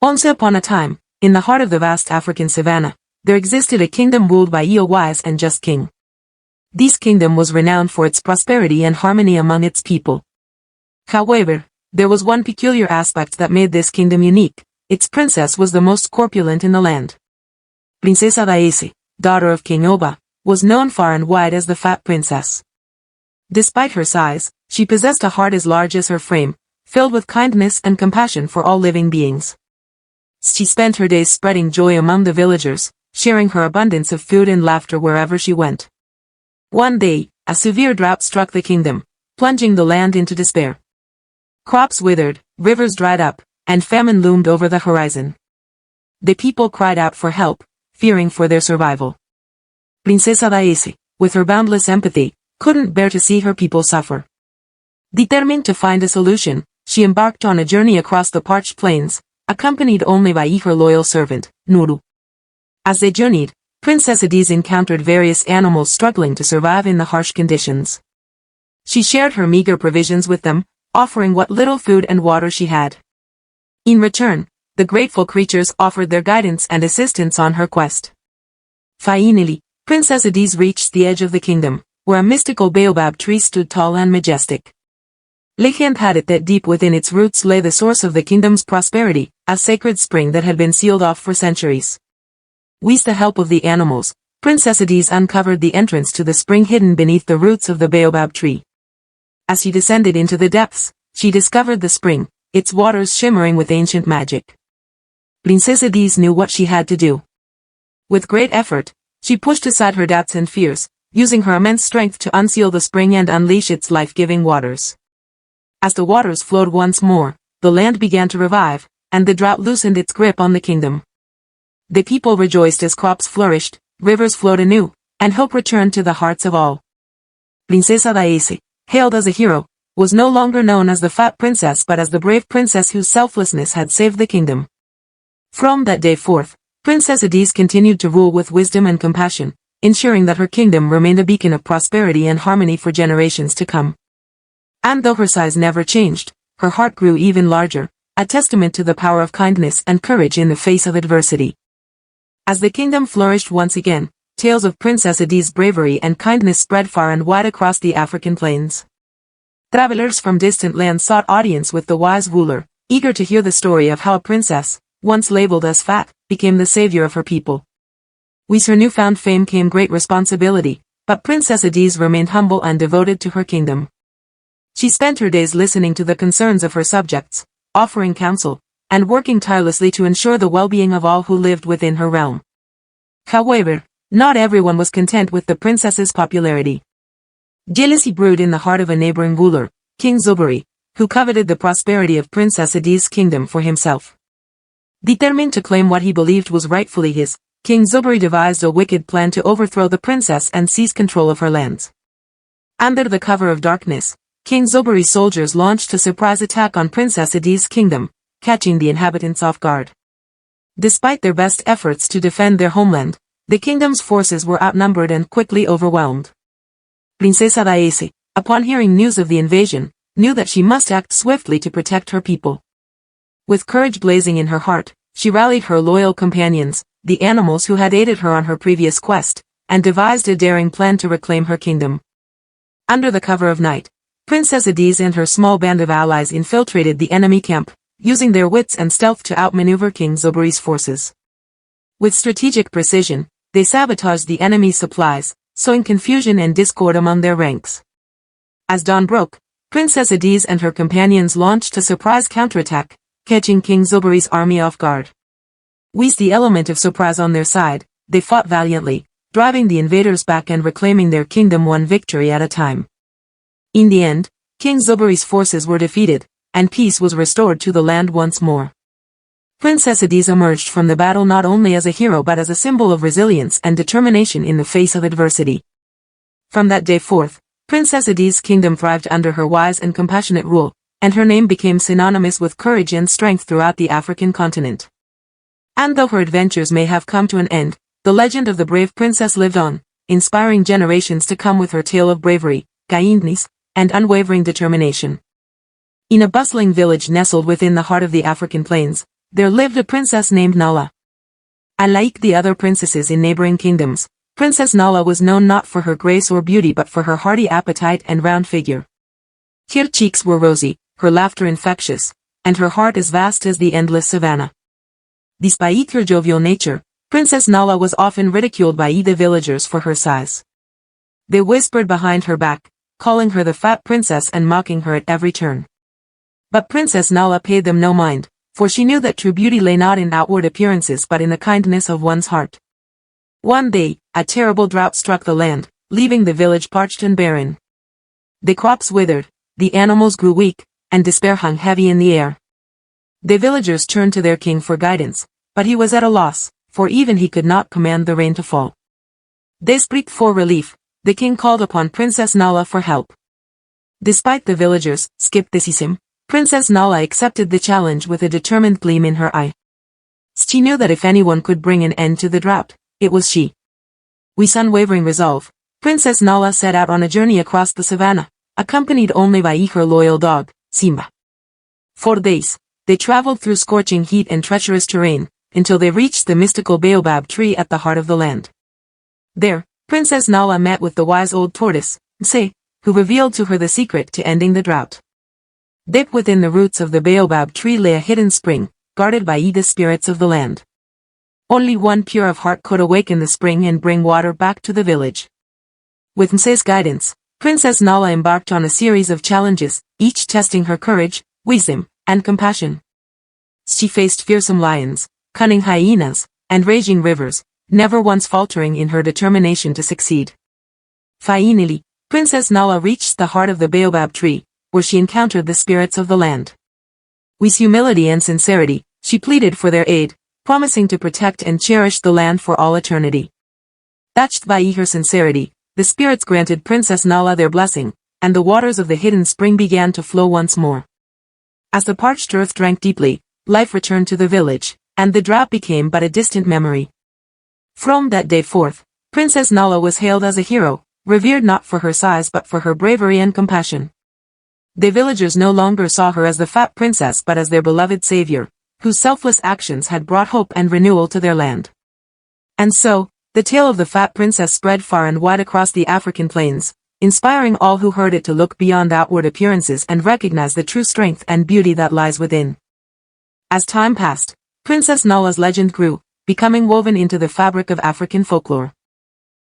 Once upon a time, in the heart of the vast African savanna, there existed a kingdom ruled by a wise and just king. This kingdom was renowned for its prosperity and harmony among its people. However, there was one peculiar aspect that made this kingdom unique. Its princess was the most corpulent in the land. Princesa Daisy, daughter of King Oba, was known far and wide as the Fat Princess. Despite her size, she possessed a heart as large as her frame, filled with kindness and compassion for all living beings. She spent her days spreading joy among the villagers, sharing her abundance of food and laughter wherever she went. One day, a severe drought struck the kingdom, plunging the land into despair. Crops withered, rivers dried up, and famine loomed over the horizon. The people cried out for help, fearing for their survival. Princesa Daisy, with her boundless empathy, couldn't bear to see her people suffer. Determined to find a solution, she embarked on a journey across the parched plains, accompanied only by her loyal servant, Nuru. As they journeyed, Princess Adis encountered various animals struggling to survive in the harsh conditions. She shared her meager provisions with them, offering what little food and water she had. In return, the grateful creatures offered their guidance and assistance on her quest. Finally, Princess Adis reached the edge of the kingdom, where a mystical baobab tree stood tall and majestic. Legend had it that deep within its roots lay the source of the kingdom's prosperity, a sacred spring that had been sealed off for centuries. With the help of the animals, Princess Adis uncovered the entrance to the spring hidden beneath the roots of the baobab tree. As she descended into the depths, she discovered the spring, its waters shimmering with ancient magic. Princess Adis knew what she had to do. With great effort, she pushed aside her doubts and fears, using her immense strength to unseal the spring and unleash its life-giving waters. As the waters flowed once more, the land began to revive, and the drought loosened its grip on the kingdom. The people rejoiced as crops flourished, rivers flowed anew, and hope returned to the hearts of all. Princesa Daisy, hailed as a hero, was no longer known as the Fat Princess but as the brave princess whose selflessness had saved the kingdom. From that day forth, Princess Adis continued to rule with wisdom and compassion, ensuring that her kingdom remained a beacon of prosperity and harmony for generations to come. And though her size never changed, her heart grew even larger, a testament to the power of kindness and courage in the face of adversity. As the kingdom flourished once again, tales of Princess Adis' bravery and kindness spread far and wide across the African plains. Travelers from distant lands sought audience with the wise ruler, eager to hear the story of how a princess, once labeled as fat, became the savior of her people. With her newfound fame came great responsibility, but Princess Adis remained humble and devoted to her kingdom. She spent her days listening to the concerns of her subjects, offering counsel, and working tirelessly to ensure the well-being of all who lived within her realm. However, not everyone was content with the princess's popularity. Jealousy brewed in the heart of a neighboring ruler, King Zoburi, who coveted the prosperity of Princess Adis' kingdom for himself. Determined to claim what he believed was rightfully his, King Zoburi devised a wicked plan to overthrow the princess and seize control of her lands. Under the cover of darkness, King Zoburi's soldiers launched a surprise attack on Princess Adis' kingdom, catching the inhabitants off guard. Despite their best efforts to defend their homeland, the kingdom's forces were outnumbered and quickly overwhelmed. Princesa Daisy, upon hearing news of the invasion, knew that she must act swiftly to protect her people. With courage blazing in her heart, she rallied her loyal companions, the animals who had aided her on her previous quest, and devised a daring plan to reclaim her kingdom. Under the cover of night, Princess Adis and her small band of allies infiltrated the enemy camp, using their wits and stealth to outmaneuver King Zoburi's forces. With strategic precision, they sabotaged the enemy's supplies, sowing confusion and discord among their ranks. As dawn broke, Princess Adis and her companions launched a surprise counterattack, catching King Zoburi's army off guard. With the element of surprise on their side, they fought valiantly, driving the invaders back and reclaiming their kingdom one victory at a time. In the end, King Zoburi's forces were defeated, and peace was restored to the land once more. Princess Adis emerged from the battle not only as a hero but as a symbol of resilience and determination in the face of adversity. From that day forth, Princess Adis' kingdom thrived under her wise and compassionate rule, and her name became synonymous with courage and strength throughout the African continent. And though her adventures may have come to an end, the legend of the brave princess lived on, inspiring generations to come with her tale of bravery, kindness, and unwavering determination. In a bustling village nestled within the heart of the African plains, there lived a princess named Nala. Unlike the other princesses in neighboring kingdoms, Princess Nala was known not for her grace or beauty but for her hearty appetite and round figure. Her cheeks were rosy, her laughter infectious, and her heart as vast as the endless savannah. Despite her jovial nature, Princess Nala was often ridiculed by the villagers for her size. They whispered behind her back, calling her the fat princess and mocking her at every turn. But Princess Nala paid them no mind, for she knew that true beauty lay not in outward appearances but in the kindness of one's heart. One day, a terrible drought struck the land, leaving the village parched and barren. The crops withered, the animals grew weak, and despair hung heavy in the air. The villagers turned to their king for guidance, but he was at a loss, for even he could not command the rain to fall. Desperate for relief, the king called upon Princess Nala for help. Despite the villagers' skepticism, Princess Nala accepted the challenge with a determined gleam in her eye. She knew that if anyone could bring an end to the drought, it was she. With unwavering resolve, Princess Nala set out on a journey across the savannah, accompanied only by her loyal dog, Simba. For days, they traveled through scorching heat and treacherous terrain, until they reached the mystical baobab tree at the heart of the land. There, Princess Nala met with the wise old tortoise, Mse, who revealed to her the secret to ending the drought. Deep within the roots of the baobab tree lay a hidden spring, guarded by the spirits of the land. Only one pure of heart could awaken the spring and bring water back to the village. With Mse's guidance, Princess Nala embarked on a series of challenges, each testing her courage, wisdom, and compassion. She faced fearsome lions, cunning hyenas, and raging rivers, never once faltering in her determination to succeed. Finally, Princess Nala reached the heart of the baobab tree, where she encountered the spirits of the land. With humility and sincerity, she pleaded for their aid, promising to protect and cherish the land for all eternity. Touched by her sincerity, the spirits granted Princess Nala their blessing, and the waters of the hidden spring began to flow once more. As the parched earth drank deeply, life returned to the village, and the drought became but a distant memory. From that day forth, Princess Nala was hailed as a hero, revered not for her size but for her bravery and compassion. The villagers no longer saw her as the fat princess but as their beloved savior, whose selfless actions had brought hope and renewal to their land. And so, the tale of the fat princess spread far and wide across the African plains, inspiring all who heard it to look beyond outward appearances and recognize the true strength and beauty that lies within. As time passed, Princess Nala's legend grew, becoming woven into the fabric of African folklore.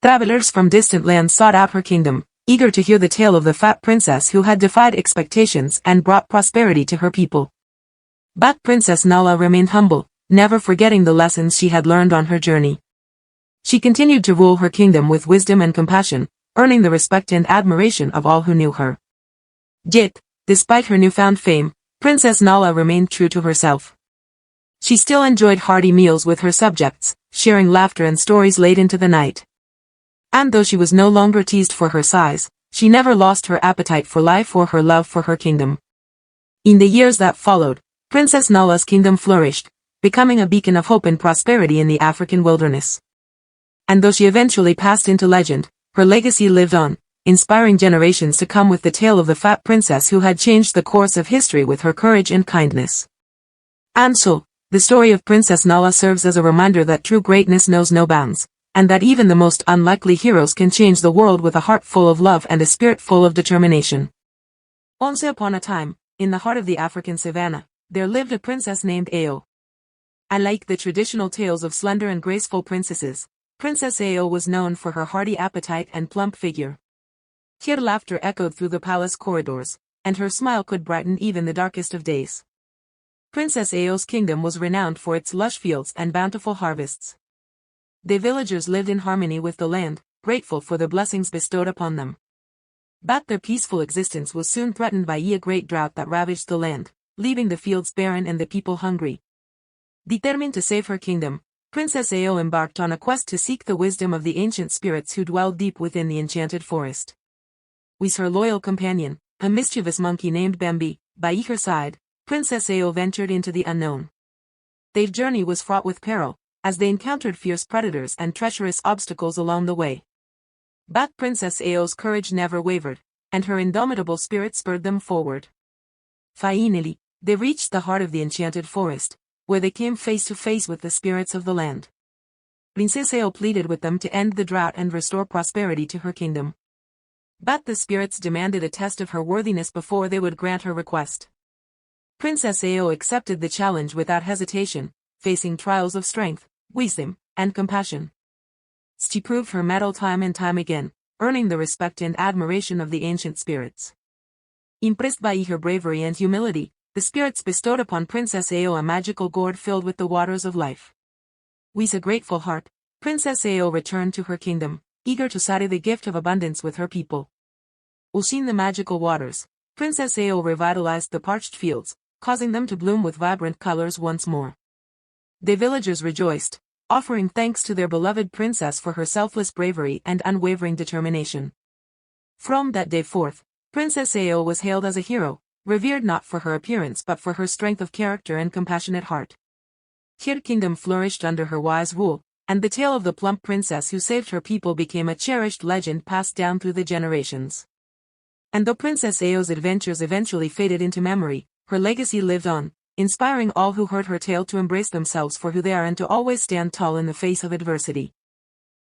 Travelers from distant lands sought out her kingdom, eager to hear the tale of the fat princess who had defied expectations and brought prosperity to her people. But Princess Nala remained humble, never forgetting the lessons she had learned on her journey. She continued to rule her kingdom with wisdom and compassion, earning the respect and admiration of all who knew her. Yet, despite her newfound fame, Princess Nala remained true to herself. She still enjoyed hearty meals with her subjects, sharing laughter and stories late into the night. And though she was no longer teased for her size, she never lost her appetite for life or her love for her kingdom. In the years that followed, Princess Nala's kingdom flourished, becoming a beacon of hope and prosperity in the African wilderness. And though she eventually passed into legend, her legacy lived on, inspiring generations to come with the tale of the fat princess who had changed the course of history with her courage and kindness. And so, the story of Princess Nala serves as a reminder that true greatness knows no bounds, and that even the most unlikely heroes can change the world with a heart full of love and a spirit full of determination. Once upon a time, in the heart of the African savannah, there lived a princess named Ao. Unlike the traditional tales of slender and graceful princesses, Princess Ao was known for her hearty appetite and plump figure. Her laughter echoed through the palace corridors, and her smile could brighten even the darkest of days. Princess Ao's kingdom was renowned for its lush fields and bountiful harvests. The villagers lived in harmony with the land, grateful for the blessings bestowed upon them. But their peaceful existence was soon threatened by a great drought that ravaged the land, leaving the fields barren and the people hungry. Determined to save her kingdom, Princess Ao embarked on a quest to seek the wisdom of the ancient spirits who dwelled deep within the enchanted forest. With her loyal companion, a mischievous monkey named Bambi, by her side, Princess Ao ventured into the unknown. Their journey was fraught with peril, as they encountered fierce predators and treacherous obstacles along the way. But Princess Ao's courage never wavered, and her indomitable spirit spurred them forward. Finally, they reached the heart of the enchanted forest, where they came face to face with the spirits of the land. Princess Ao pleaded with them to end the drought and restore prosperity to her kingdom. But the spirits demanded a test of her worthiness before they would grant her request. Princess Ao accepted the challenge without hesitation, facing trials of strength, wisdom, and compassion. She proved her mettle time and time again, earning the respect and admiration of the ancient spirits. Impressed by her bravery and humility, the spirits bestowed upon Princess Ao a magical gourd filled with the waters of life. With a grateful heart, Princess Ao returned to her kingdom, eager to share the gift of abundance with her people. Washing the magical waters, Princess Ao revitalized the parched fields, causing them to bloom with vibrant colors once more. The villagers rejoiced, offering thanks to their beloved princess for her selfless bravery and unwavering determination. From that day forth, Princess Ao was hailed as a hero, revered not for her appearance but for her strength of character and compassionate heart. Her kingdom flourished under her wise rule, and the tale of the plump princess who saved her people became a cherished legend passed down through the generations. And though Princess Ao's adventures eventually faded into memory, her legacy lived on, inspiring all who heard her tale to embrace themselves for who they are and to always stand tall in the face of adversity.